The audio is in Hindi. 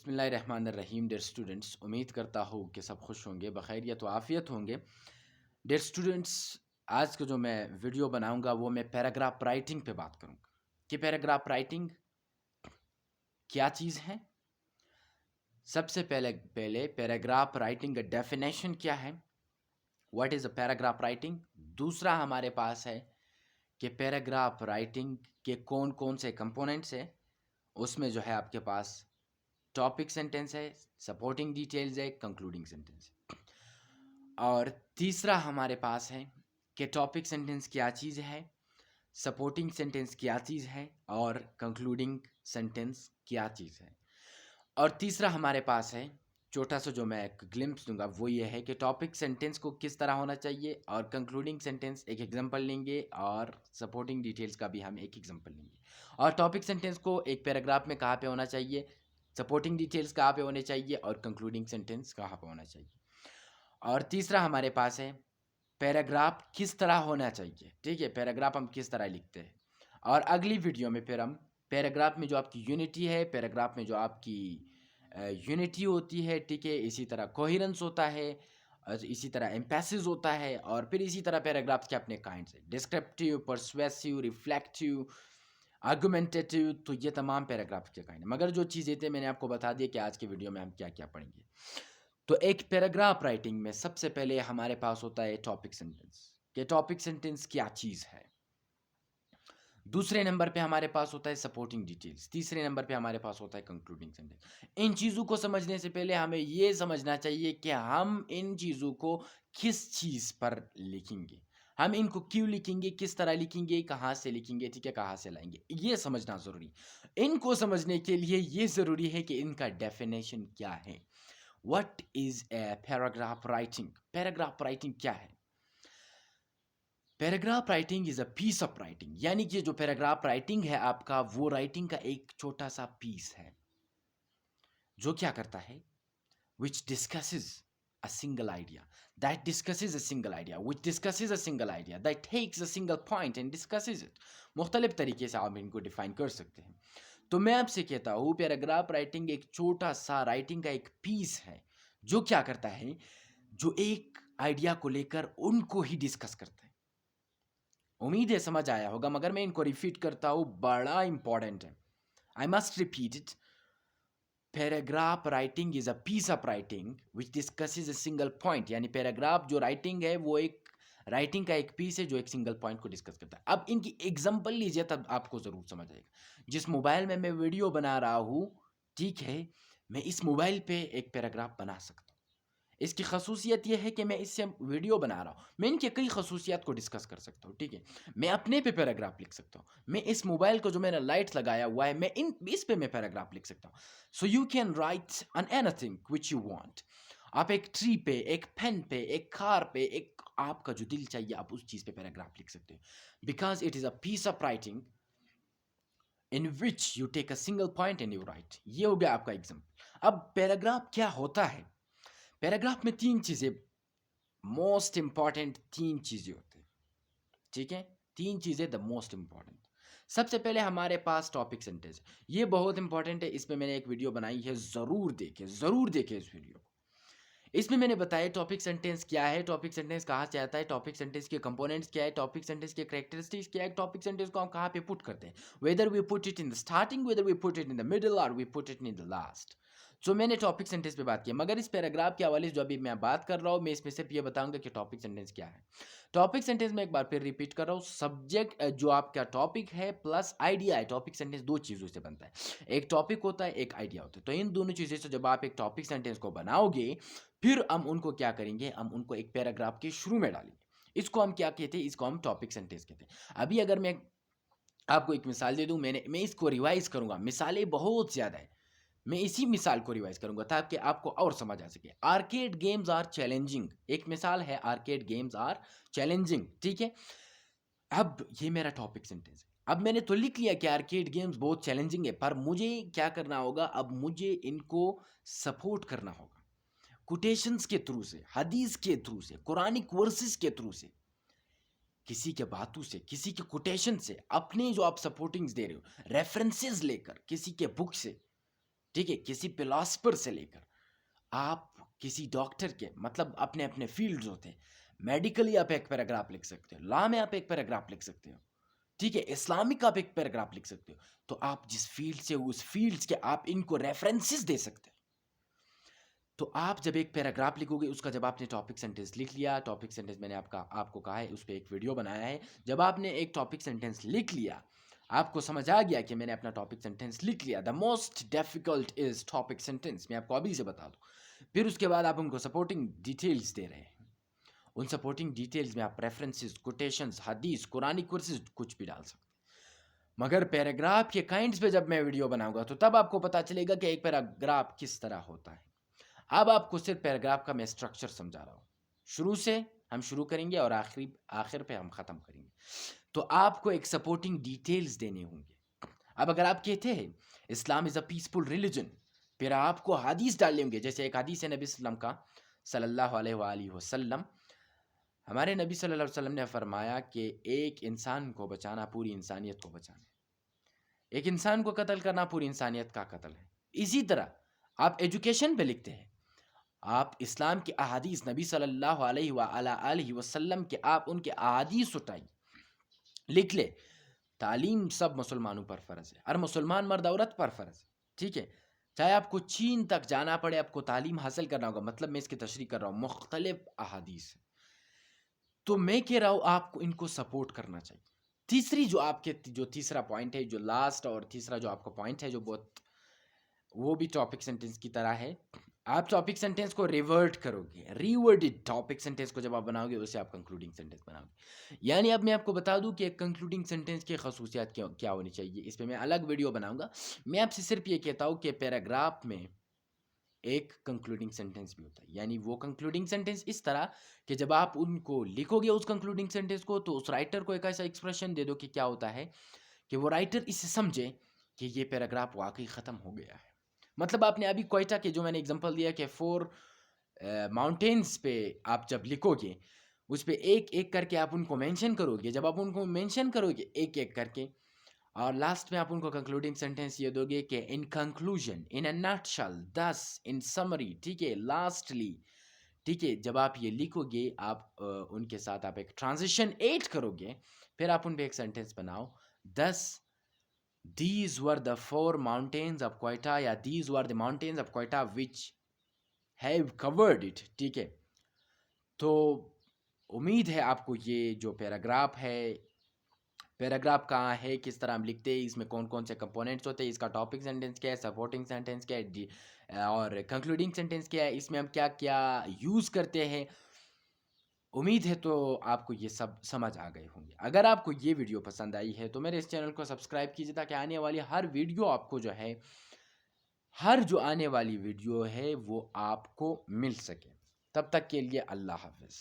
बिस्मिल्लाहिर्रहमानिर्रहीम। डियर स्टूडेंट्स, उम्मीद करता हूँ कि सब खुश होंगे, बखैरियत व आफ़ियत होंगे। डियर स्टूडेंट्स, आज का जो मैं वीडियो बनाऊंगा वो मैं पैराग्राफ राइटिंग पे बात करूंगा कि पैराग्राफ राइटिंग क्या चीज़ है। सबसे पहले पहले पैराग्राफ राइटिंग का डेफिनेशन क्या है, what is a paragraph writing. दूसरा हमारे पास है कि पैराग्राफ राइटिंग के कौन कौन से कंपोनेंट्स है। उसमें जो है आपके पास टॉपिक सेंटेंस है, सपोर्टिंग डिटेल्स है, कंक्लूडिंग सेंटेंस है। और तीसरा हमारे पास है कि टॉपिक सेंटेंस क्या चीज़ है, सपोर्टिंग सेंटेंस क्या चीज़ है और कंक्लूडिंग सेंटेंस क्या चीज़ है। और तीसरा हमारे पास है, छोटा सा जो मैं एक ग्लिम्प्स दूंगा वो ये है कि टॉपिक सेंटेंस को किस तरह होना चाहिए, और कंक्लूडिंग सेंटेंस एक एग्जांपल लेंगे और सपोर्टिंग डिटेल्स का भी हम एक एग्जांपल लेंगे। और टॉपिक सेंटेंस को एक पैराग्राफ में कहाँ पे होना चाहिए, सपोर्टिंग डिटेल्स कहाँ पे होने चाहिए और कंक्लूडिंग सेंटेंस कहाँ पे होना चाहिए। और तीसरा हमारे पास है पैराग्राफ किस तरह होना चाहिए। ठीक है, पैराग्राफ हम किस तरह लिखते हैं। और अगली वीडियो में फिर हम पैराग्राफ में जो आपकी यूनिटी है, पैराग्राफ में जो आपकी यूनिटी होती है, ठीक है, इसी तरह कोहेरेंस होता है, और इसी तरह एम्फेसिस होता है, और फिर इसी तरह पैराग्राफ्स के अपने काइंड्स है, डिस्क्रिप्टिव, पर्सुएसिव, रिफ्लेक्टिव, आर्गुमेंटेटिव। तो ये तमाम पैराग्राफ के काइंड है। मगर जो चीज़ें थे मैंने आपको बता दिया कि आज के वीडियो में हम क्या क्या पढ़ेंगे। तो एक पैराग्राफ राइटिंग में सबसे पहले हमारे पास होता है टॉपिक सेंटेंस, कि टॉपिक सेंटेंस क्या चीज़ है। दूसरे नंबर पे हमारे पास होता है सपोर्टिंग डिटेल्स। तीसरे नंबर पे हमारे पास होता है कंक्लूडिंग सेंटेंस। इन चीज़ों को समझने से पहले हमें ये समझना चाहिए कि हम इन चीज़ों को किस चीज़ पर लिखेंगे, हम इनको क्यों लिखेंगे, किस तरह लिखेंगे, कहाँ से लिखेंगे, ठीक है, कहाँ से लाएंगे, ये समझना ज़रूरी। इनको समझने के लिए ये ज़रूरी है कि इनका डेफिनेशन क्या है। What is a paragraph writing. Paragraph writing क्या है। Paragraph writing is a piece of writing, यानी कि जो पैराग्राफ राइटिंग है आपका, वो राइटिंग का एक छोटा सा पीस है जो क्या करता है, विच discusses a single idea, that discusses a single idea, which discusses a single idea, that takes a single point and discusses it। मुख्तलिफ तरीके से आप इनको डिफाइन कर सकते हैं। तो मैं आपसे कहता हूँ पैराग्राफ राइटिंग एक छोटा सा राइटिंग का एक पीस है जो क्या करता है, जो एक आइडिया को लेकर उनको ही डिस्कस करता है। उम्मीद है समझ आया होगा, मगर मैं इनको रिपीट करता हूँ, बड़ा इंपॉर्टेंट है। I must repeat it. Paragraph writing is a piece of writing which discusses a single point, यानी पैराग्राफ जो राइटिंग है वो एक राइटिंग का एक पीस है जो एक सिंगल पॉइंट को डिस्कस करता है। अब इनकी एग्जांपल लीजिए तब आपको जरूर समझ आएगा। जिस मोबाइल में मैं वीडियो बना रहा हूँ, ठीक है, मैं इस मोबाइल पे एक पैराग्राफ बना सकता हूँ। इसकी खसूसियत यह है कि मैं इससे वीडियो बना रहा हूँ, मैं इनके कई खसूसियात को डिस्कस कर सकता हूँ। ठीक है, मैं अपने पे पैराग्राफ लिख सकता हूँ, मैं इस मोबाइल को जो मैंने लाइट लगाया हुआ है, मैं इस पे मैं पैराग्राफ लिख सकता हूँ। So you can write on anything which you want. आप एक ट्री पे, एक पेन पे, एक कार पे, एक आपका जो दिल चाहिए आप उस चीज़ पे पैराग्राफ लिख सकते हो, because it is a piece of writing in which you take a single point and you write. ये हो गया आपका एग्जाम्पल। अब पैराग्राफ क्या होता है। पैराग्राफ में तीन चीज़ें, मोस्ट इंपॉर्टेंट तीन चीज़ें होती हैं, ठीक है, तीन चीज़ें द मोस्ट इंपॉर्टेंट। सबसे पहले हमारे पास टॉपिक सेंटेंस, ये बहुत इंपॉर्टेंट है, इस पे मैंने एक वीडियो बनाई है, ज़रूर देखें, ज़रूर देखें इस वीडियो को। इसमें मैंने बताया टॉपिक सेंटेंस क्या है, टॉपिक सेंटेंस कहाँ से आता है, टॉपिक सेंटेंस के कंपोनेंट्स क्या है, टॉपिक सेंटेंस के कैरेक्टरिस्टिक्स क्या है, टॉपिक सेंटेंस को हम कहाँ पे पुट करते हैं, whether we put it in the starting, whether we put it in the middle और we put it in the last. So मैंने टॉपिक सेंटेंस पे बात की, मगर इस पैराग्राफ के हवाले से जो अभी मैं बात कर रहा हूँ, मैं इसमें सिर्फ ये बताऊंगा कि टॉपिक सेंटेंस क्या है। टॉपिक सेंटेंस में एक बार फिर रिपीट कर रहा हूँ, सब्जेक्ट जो आपका टॉपिक है प्लस आइडिया है। टॉपिक सेंटेंस दो चीज़ों से बनता है, एक टॉपिक होता है, एक आइडिया होता है। तो इन दोनों चीज़ों से जब आप एक टॉपिक सेंटेंस को बनाओगे, फिर हम उनको क्या करेंगे, हम उनको एक पैराग्राफ के शुरू में डालेंगे। इसको हम क्या कहते हैं, इसको हम टॉपिक सेंटेंस कहते हैं। अभी अगर मैं आपको एक मिसाल दे दूं, मैं इसको रिवाइज करूंगा, मिसालें बहुत ज़्यादा है, मैं इसी मिसाल को रिवाइज करूंगा ताकि आपको और समझ आ सके। आर्केड गेम्स आर चैलेंजिंग, एक मिसाल है, आर्केड गेम्स आर चैलेंजिंग, ठीक है। अब ये मेरा टॉपिक सेंटेंस है। अब मैंने तो लिख लिया कि आर्केड गेम्स बहुत चैलेंजिंग है, पर मुझे क्या करना होगा, अब मुझे इनको सपोर्ट करना होगा कोटेशंस के थ्रू से, हदीस के थ्रू से, कुरानिक वर्सेस के थ्रू से, किसी के बातों से, किसी के कोटेशन से, अपने जो आप सपोर्टिंग्स दे रहे हो रेफरेंसेस लेकर, किसी के बुक से, ठीक है, किसी फिलोसफर से लेकर आप किसी डॉक्टर के, मतलब अपने अपने फील्ड्स होते हैं। मेडिकली आप एक पैराग्राफ लिख सकते हो, लॉ में आप एक पैराग्राफ लिख सकते हो, ठीक है, इस्लामिक आप एक पैराग्राफ लिख सकते हो। तो आप जिस फील्ड से, उस फील्ड्स के आप इनको रेफरेंसेस दे सकते हो। तो आप जब एक पैराग्राफ लिखोगे, उसका जब आपने टॉपिक सेंटेंस लिख लिया, टॉपिक सेंटेंस मैंने आपको कहा है, उस पर एक वीडियो बनाया है। जब आपने एक टॉपिक सेंटेंस लिख लिया, आपको समझ आ गया कि मैंने अपना टॉपिक सेंटेंस लिख लिया, the most difficult is topic sentence, मैं आपको अभी से बता दूं। फिर उसके बाद आप उनको सपोर्टिंग डिटेल्स दे रहे हैं। उन सपोर्टिंग डिटेल्स में आप रेफरेंसेस, कोटेशंस, हदीस, कुरानिक वर्सेस कुछ भी डाल सकते हैं। मगर पैराग्राफ के काइंड्स पे जब मैं वीडियो बनाऊंगा, तो तब आपको पता चलेगा कि एक पैराग्राफ किस तरह होता है। अब आपको सिर्फ पैराग्राफ का मैं स्ट्रक्चर समझा रहा हूं, शुरू से हम शुरू करेंगे और आखिर पे हम खत्म करेंगे। तो आपको एक सपोर्टिंग डिटेल्स देने होंगे। अब अगर आप कहते हैं Islam is a peaceful religion, फिर आपको हदीस डालने होंगे। जैसे एक हदीस है नबी सल्लम का, सल्लल्लाहु अलैहि वसल्लम, हमारे नबी सल्लल्लाहु अलैहि वसल्लम ने फरमाया कि एक इंसान को बचाना पूरी इंसानियत को बचाना है, एक इंसान को कत्ल करना पूरी इंसानियत का कत्ल है। इसी तरह आप एजुकेशन पे लिखते हैं, आप इस्लाम की अहादीस, नबी सल्लल्लाहु अलैहि वसल्लम के आप उनके अहादीस उठाइए, लिख ले। तालीम सब मुसलमानों पर फ़र्ज है, हर मुसलमान मर्द औरत पर फ़र्ज है, ठीक है। चाहे आपको चीन तक जाना पड़े, आपको तालीम हासिल करना होगा। मतलब मैं इसकी तशरीह कर रहा हूँ, मुख्तलिफ अहादीस। तो मैं कह रहा हूँ आपको इनको सपोर्ट करना चाहिए। तीसरी जो आपके जो तीसरा पॉइंट है, जो लास्ट और तीसरा जो आपका पॉइंट है, जो बहुत, वो भी टॉपिक सेंटेंस की तरह है। आप टॉपिक सेंटेंस को रिवर्ट करोगे, रीवर्डेड टॉपिक सेंटेंस को जब आप बनाओगे, उसे आप कंक्लूडिंग सेंटेंस बनाओगे। यानी अब मैं आपको बता दूं कि एक कंक्लूडिंग सेंटेंस की खसूसियात क्या क्या होनी चाहिए, इस पर मैं अलग वीडियो बनाऊंगा। मैं आपसे सिर्फ ये कहता हूं कि पैराग्राफ में एक कंक्लूडिंग सेंटेंस भी होता है। यानी वो कंक्लूडिंग सेंटेंस इस तरह कि जब आप उनको लिखोगे उस कंक्लूडिंग सेंटेंस को, तो उस राइटर को एक ऐसा एक्सप्रेशन दे दो कि क्या होता है कि वो राइटर इसे समझे कि ये पैराग्राफ वाकई ख़त्म हो गया है। मतलब आपने अभी क्वेटा के जो मैंने एग्जांपल दिया कि 4 माउंटेन्स पे आप जब लिखोगे, उस पे एक एक करके आप उनको मेंशन करोगे। जब आप उनको मेंशन करोगे एक एक करके, और लास्ट में आप उनको कंक्लूडिंग सेंटेंस ये दोगे कि in conclusion, in a nutshell, दस, इन समरी, ठीक है, लास्टली, ठीक है। जब आप ये लिखोगे, आप उनके साथ आप एक ट्रांजिशन ऐड करोगे, फिर आप उन पे एक सेंटेंस बनाओ, दस these were the 4 mountains of Quetta, या these were the mountains of Quetta which have covered it, ठीक है। तो उम्मीद है आपको ये जो पैराग्राफ है, पैराग्राफ कहाँ है, किस तरह हम लिखते हैं, इसमें कौन कौन से कंपोनेंट्स होते हैं, इसका टॉपिक सेंटेंस क्या है, सपोर्टिंग सेंटेंस क्या है, और कंक्लूडिंग सेंटेंस क्या है, इसमें हम क्या क्या यूज़ करते हैं। उम्मीद है तो आपको ये सब समझ आ गए होंगे। अगर आपको ये वीडियो पसंद आई है तो मेरे इस चैनल को सब्सक्राइब कीजिए, ताकि आने वाली हर वीडियो आपको जो है, हर जो आने वाली वीडियो है वो आपको मिल सके। तब तक के लिए अल्लाह हाफ़िज़।